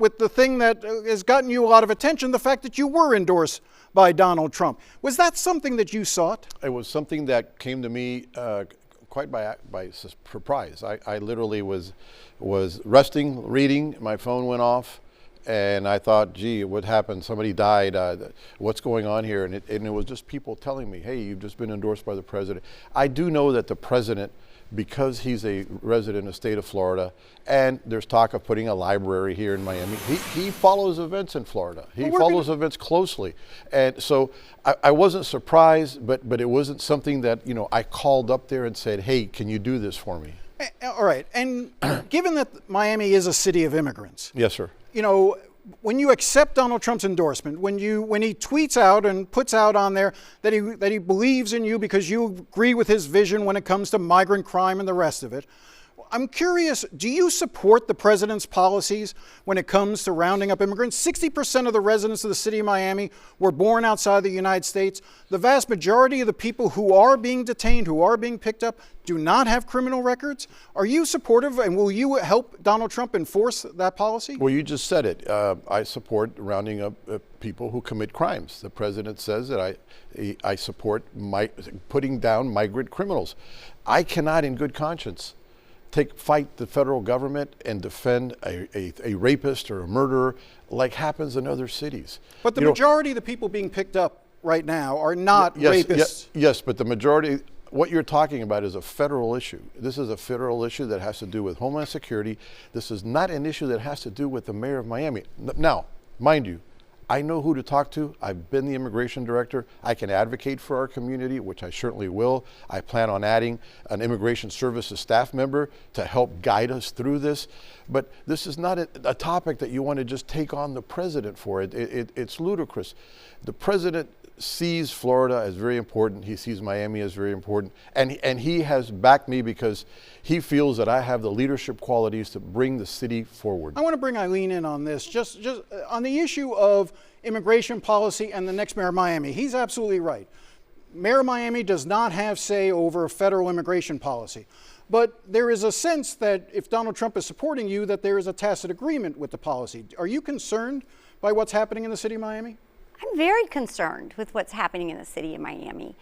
with the thing that has gotten you a lot of attention, the fact that you were endorsed by Donald Trump. Was that something that you sought? It was something that came to me quite by surprise. I literally was resting, reading, my phone went off, and I thought, gee, what happened? Somebody died. What's going on here? And it was just people telling me, hey, you've just been endorsed by the president. I do know that the president, because he's a resident of the state of Florida, and there's talk of putting a library here in Miami, he follows events in Florida. He follows events closely. And so I wasn't surprised, but it wasn't something that, you know, I called up there and said, hey, can you do this for me? All right. And given that Miami is a city of immigrants. Yes, sir. You know, when you accept Donald Trump's endorsement, when he tweets out and puts out on there that he believes in you because you agree with his vision when it comes to migrant crime and the rest of it, I'm curious, do you support the president's policies when it comes to rounding up immigrants? 60% of the residents of the city of Miami were born outside the United States. The vast majority of the people who are being detained, who are being picked up, do not have criminal records. Are you supportive, and will you help Donald Trump enforce that policy? Well, you just said it. I support rounding up people who commit crimes. The president says that I support putting down migrant criminals. I cannot, in good conscience, fight the federal government and defend a rapist or a murderer like happens in other cities. But the majority of the people being picked up right now are not rapists. Yes, but the majority, what you're talking about is a federal issue. This is a federal issue that has to do with Homeland Security. This is not an issue that has to do with the mayor of Miami. Now, mind you, I know who to talk to. I've been the immigration director. I can advocate for our community, which I certainly will. I plan on adding an immigration services staff member to help guide us through this. But this is not a topic that you want to just take on the president for. It's ludicrous. The president sees Florida as very important. He sees Miami as very important. And he has backed me because he feels that I have the leadership qualities to bring the city forward. I want to bring Eileen in on this, just on the issue of immigration policy and the next mayor of Miami. He's absolutely right. Mayor of Miami does not have say over federal immigration policy. But there is a sense that if Donald Trump is supporting you, that there is a tacit agreement with the policy. Are you concerned by what's happening in the city of Miami? I'm very concerned with what's happening in the city of Miami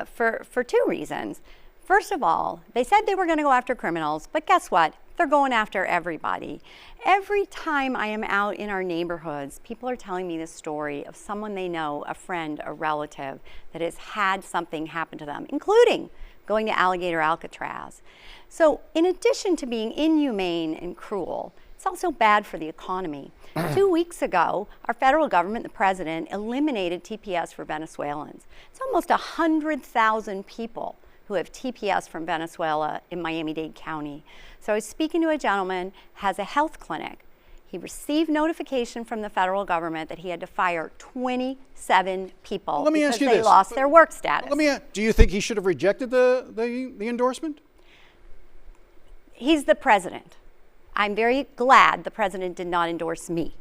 for two reasons. First of all, they said they were going to go after criminals, but guess what? They're going after everybody. Every time I am out in our neighborhoods, people are telling me the story of someone they know, a friend, a relative, that has had something happen to them, including going to Alligator Alcatraz. So in addition to being inhumane and cruel, it's also bad for the economy. 2 weeks ago, our federal government, the president, eliminated TPS for Venezuelans. It's almost 100,000 people who have TPS from Venezuela in Miami-Dade County. So I was speaking to a gentleman, has a health clinic. He received notification from the federal government that he had to fire 27 people because they lost their work status. Do you think he should have rejected the endorsement? He's the president. I'm very glad the president did not endorse me.